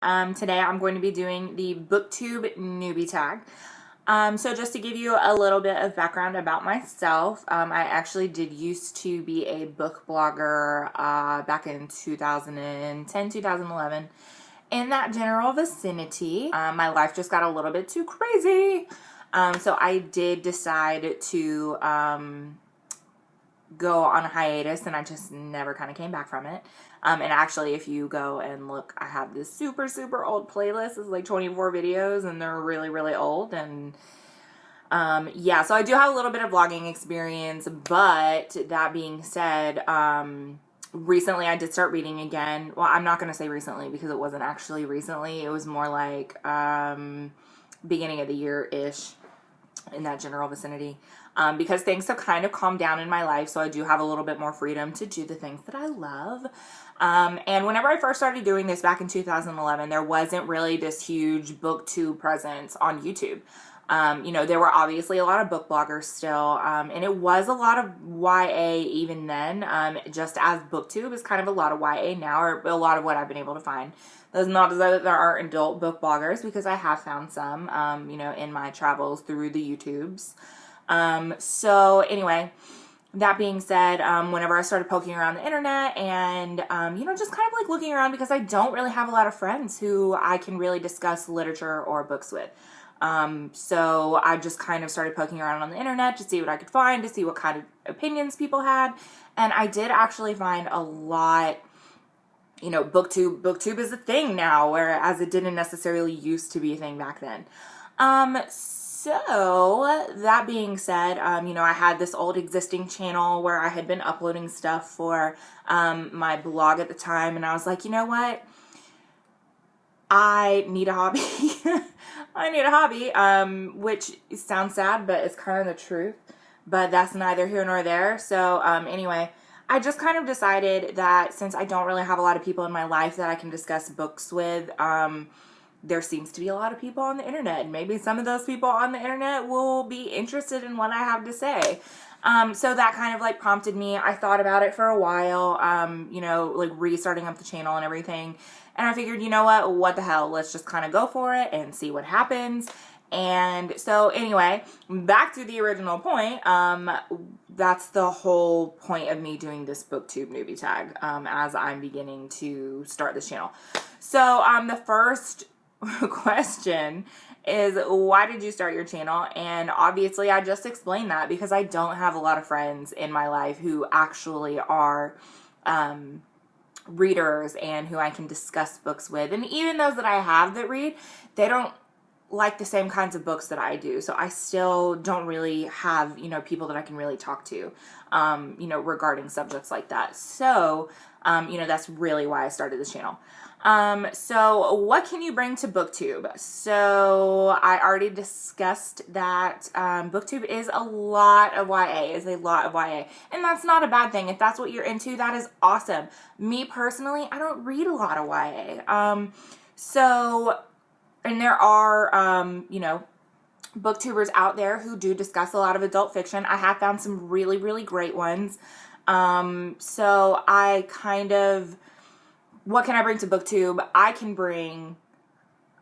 Today I'm going to be doing the Booktube Newbie Tag. So just to give you a little bit of background about myself, I actually did used to be a book blogger back in 2010, 2011. In that general vicinity, my life just got a little bit too crazy. So I did decide to go on a hiatus, and I just never kind of came back from it. And actually, if you go and look, I have this super old playlist. It's like 24 videos, and they're really old. And yeah, so I do have a little bit of vlogging experience, but that being said, recently I did start reading again. Well, I'm not going to say recently because it wasn't actually recently. It was more like beginning of the year-ish, in that general vicinity, because things have kind of calmed down in my life, so I do have a little bit more freedom to do the things that I love. And whenever I first started doing this back in 2011, there wasn't really this huge booktube presence on YouTube. You know, there were obviously a lot of book bloggers still, and it was a lot of YA even then, just as booktube is kind of a lot of YA now, or a lot of what I've been able to find. That's not to say that there aren't adult book bloggers, because I have found some, you know, in my travels through the YouTubes. So anyway, that being said, whenever I started poking around the internet and, you know, just kind of like looking around, because I don't really have a lot of friends who I can really discuss literature or books with. So I just kind of started poking around on the internet to see what I could find, to see what kind of opinions people had. And I did actually find a lot. You know, booktube is a thing now, whereas it didn't necessarily used to be a thing back then. So that being said, you know, I had this old existing channel where I had been uploading stuff for my blog at the time, and I was like, you know what? I need a hobby. I need a hobby, which sounds sad, but it's kind of the truth. But that's neither here nor there. So anyway, I just kind of decided that since I don't really have a lot of people in my life that I can discuss books with, there seems to be a lot of people on the internet, and maybe some of those people on the internet will be interested in what I have to say. So that kind of like prompted me. I thought about it for a while, you know, like restarting up the channel and everything. And I figured, you know what the hell, let's just kind of go for it and see what happens. And so anyway, back to the original point, that's the whole point of me doing this Booktube Newbie Tag, as I'm beginning to start this channel. So the first question is, why did you start your channel? And obviously I just explained that because I don't have a lot of friends in my life who actually are readers and who I can discuss books with. And even those that I have that read, they don't like the same kinds of books that I do. So I still don't really have, you know, people that I can really talk to, you know, regarding subjects like that. So, you know, that's really why I started this channel. So what can you bring to Booktube? So I already discussed that, Booktube is a lot of YA, and that's not a bad thing. If that's what you're into, that is awesome. Me personally, I don't read a lot of YA. And there are, you know, booktubers out there who do discuss a lot of adult fiction. I have found some really great ones. So I kind of, what can I bring to Booktube? I can bring,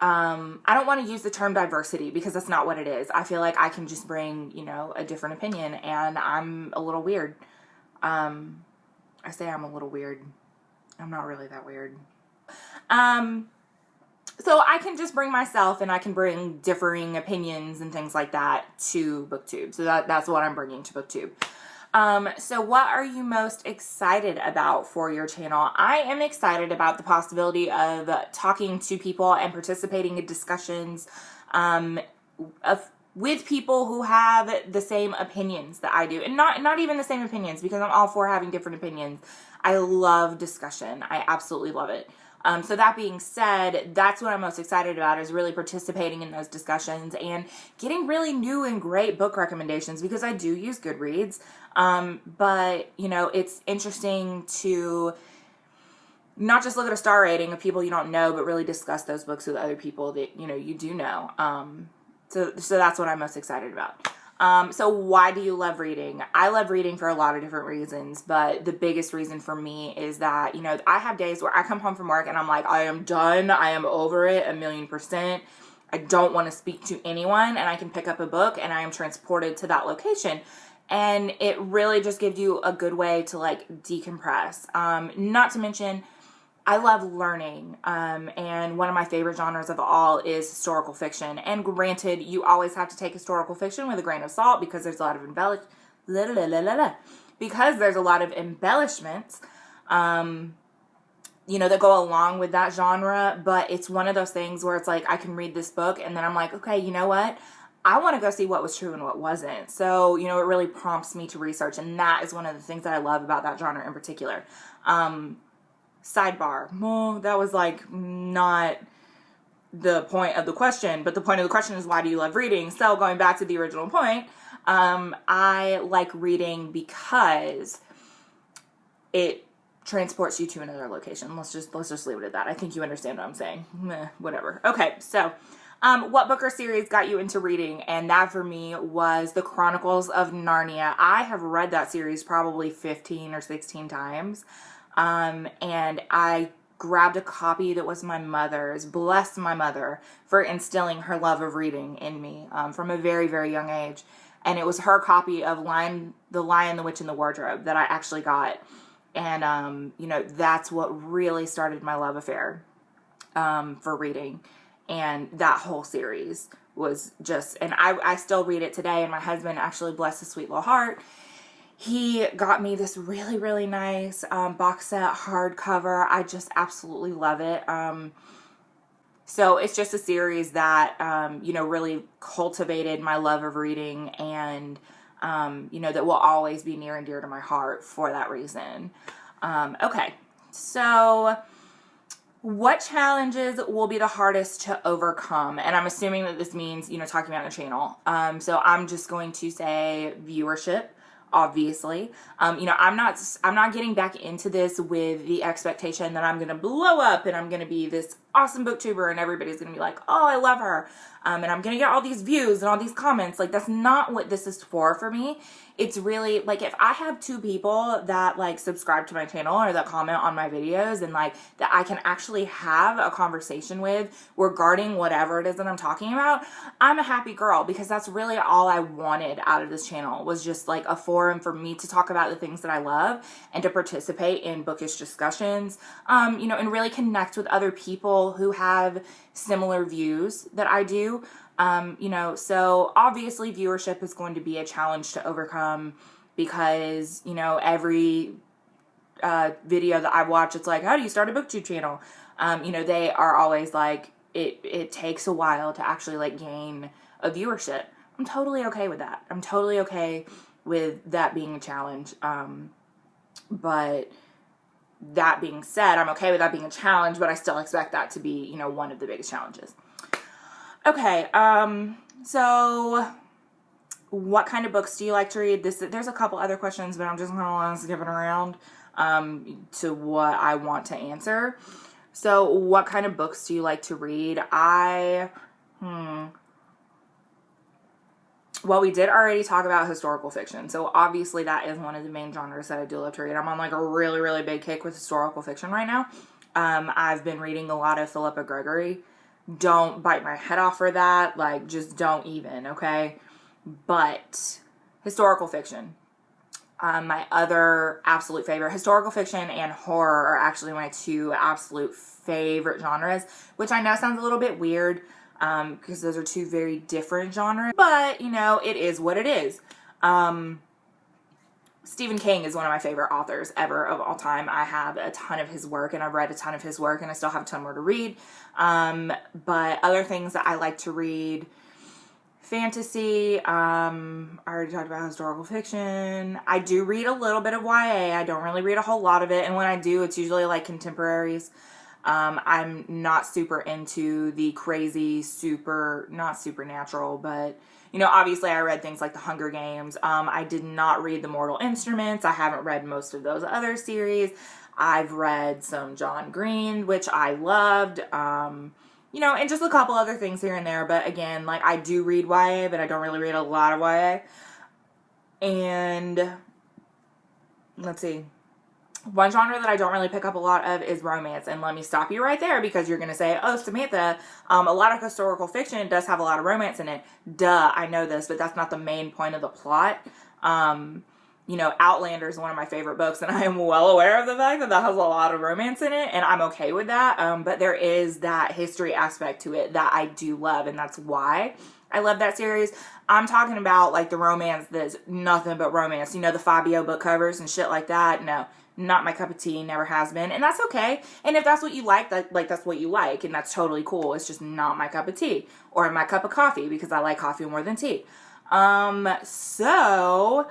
I don't want to use the term diversity because that's not what it is. I feel like I can just bring, you know, a different opinion, and I'm a little weird. I say I'm a little weird. I'm not really that weird. So I can just bring myself, and I can bring differing opinions and things like that to Booktube. So that's what I'm bringing to Booktube. So what are you most excited about for your channel? I am excited about the possibility of talking to people and participating in discussions with people who have the same opinions that I do. And not even the same opinions, because I'm all for having different opinions. I love discussion. I absolutely love it. So that being said, that's what I'm most excited about, is really participating in those discussions and getting really new and great book recommendations, because I do use Goodreads. But, you know, it's interesting to not just look at a star rating of people you don't know, but really discuss those books with other people that, you know, you do know. So that's what I'm most excited about. So why do you love reading? I love reading for a lot of different reasons, but the biggest reason for me is that, you know, I have days where I come home from work and I'm like, I am done. I am over it 1,000,000%. I don't want to speak to anyone, and I can pick up a book and I am transported to that location. And it really just gives you a good way to like decompress. Not to mention, I love learning, and one of my favorite genres of all is historical fiction. And granted, you always have to take historical fiction with a grain of salt because there's a lot of because there's a lot of embellishments, you know, that go along with that genre. But it's one of those things where it's like I can read this book and then I'm like, okay, you know what? I want to go see what was true and what wasn't. So, you know, it really prompts me to research, and that is one of the things that I love about that genre in particular. Sidebar. Well, that was like not the point of the question, but the point of the question is, why do you love reading? So going back to the original point, I like reading because it transports you to another location. Let's just leave it at that. I think you understand what I'm saying. Whatever. Okay. So, what book or series got you into reading? And that for me was The Chronicles of Narnia. I have read that series probably 15 or 16 times. And I grabbed a copy that was my mother's. Bless my mother for instilling her love of reading in me, from a very, very young age. And it was her copy of The Lion, the Witch, and the Wardrobe that I actually got. And, you know, that's what really started my love affair, for reading. And that whole series was just, and I still read it today. And my husband, actually, bless his sweet little heart, he got me this really, really nice box set hardcover. I just absolutely love it. So it's just a series that, you know, really cultivated my love of reading, and, you know, that will always be near and dear to my heart for that reason. Okay, so what challenges will be the hardest to overcome? And I'm assuming that this means, you know, talking about the channel. So I'm just going to say viewership. Obviously, you know, I'm not getting back into this with the expectation that I'm going to blow up and I'm going to be this awesome booktuber and everybody's going to be like, oh, I love her. And I'm going to get all these views and all these comments. Like, that's not what this is for me. It's really like, if I have 2 people that like subscribe to my channel or that comment on my videos and like that I can actually have a conversation with regarding whatever it is that I'm talking about, I'm a happy girl, because that's really all I wanted out of this channel, was just like a forum for me to talk about the things that I love and to participate in bookish discussions, you know, and really connect with other people who have similar views that I do. You know, so obviously viewership is going to be a challenge to overcome, because, you know, every video that I watch, it's like, how do you start a booktube channel? You know, they are always like, it takes a while to actually like gain a viewership. I'm totally okay with that. I'm totally okay with that being a challenge. But that being said, I'm okay with that being a challenge, but I still expect that to be, you know, one of the biggest challenges. Okay, so what kind of books do you like to read? There's a couple other questions, but I'm just going to skip it around to what I want to answer. So what kind of books do you like to read? Well, we did already talk about historical fiction. So obviously that is one of the main genres that I do love to read. I'm on like a really, really big kick with historical fiction right now. I've been reading a lot of Philippa Gregory. Don't bite my head off for that. Like, just don't even, okay? But historical fiction. My other absolute favorite, historical fiction and horror, are actually my 2 absolute favorite genres, which I know sounds a little bit weird, because those are 2 very different genres, but, you know, it is what it is. Stephen King is one of my favorite authors ever of all time. I have a ton of his work, and I've read a ton of his work, and I still have a ton more to read. But other things that I like to read, fantasy, I already talked about historical fiction. I do read a little bit of YA. I don't really read a whole lot of it, and when I do, it's usually like contemporaries. I'm not super into the crazy, not supernatural, but, you know, obviously I read things like The Hunger Games. I did not read The Mortal Instruments. I haven't read most of those other series. I've read some John Green, which I loved. you know, and just a couple other things here and there. But again, like, I do read YA, but I don't really read a lot of YA. And let's see. One genre that I don't really pick up a lot of is romance. And let me stop you right there, because you're going to say, oh, Samantha, a lot of historical fiction does have a lot of romance in it. Duh, I know this, but that's not the main point of the plot. You know, Outlander is one of my favorite books, and I am well aware of the fact that that has a lot of romance in it, and I'm okay with that. But there is that history aspect to it that I do love, and that's why I love that series. I'm talking about, like, the romance that's nothing but romance. You know, the Fabio book covers and shit like that. No, not my cup of tea, never has been, and that's okay. And if that's what you like, that's what you like, and that's totally cool. It's just not my cup of tea, or my cup of coffee, because I like coffee more than tea. So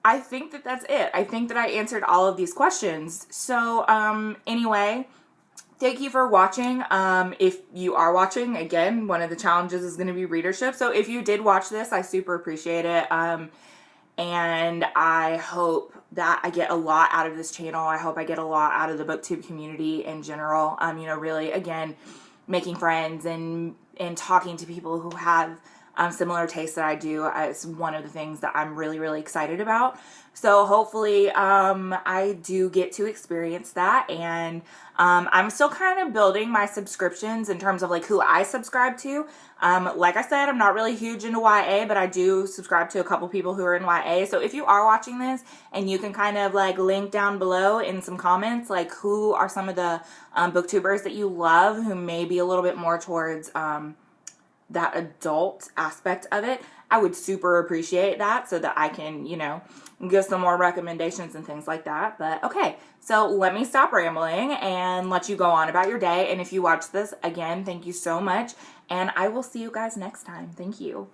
I think that that's it. I think that I answered all of these questions. So, anyway, thank you for watching. If you are watching, again, one of the challenges is going to be readership. So if you did watch this, I super appreciate it. And I hope that I get a lot out of this channel. I hope I get a lot out of the Booktube community in general. You know, really, again, making friends and talking to people who have similar tastes that I do. It's one of the things that I'm really, really excited about. So hopefully I do get to experience that. And I'm still kind of building my subscriptions in terms of like who I subscribe to. Like I said, I'm not really huge into YA, but I do subscribe to a couple people who are in YA. So if you are watching this, and you can kind of like link down below in some comments, like who are some of the booktubers that you love who may be a little bit more towards that adult aspect of it, I would super appreciate that, so that I can, you know, give some more recommendations and things like that. But okay, so let me stop rambling and let you go on about your day. And if you watch this, again, thank you so much, and I will see you guys next time. Thank you.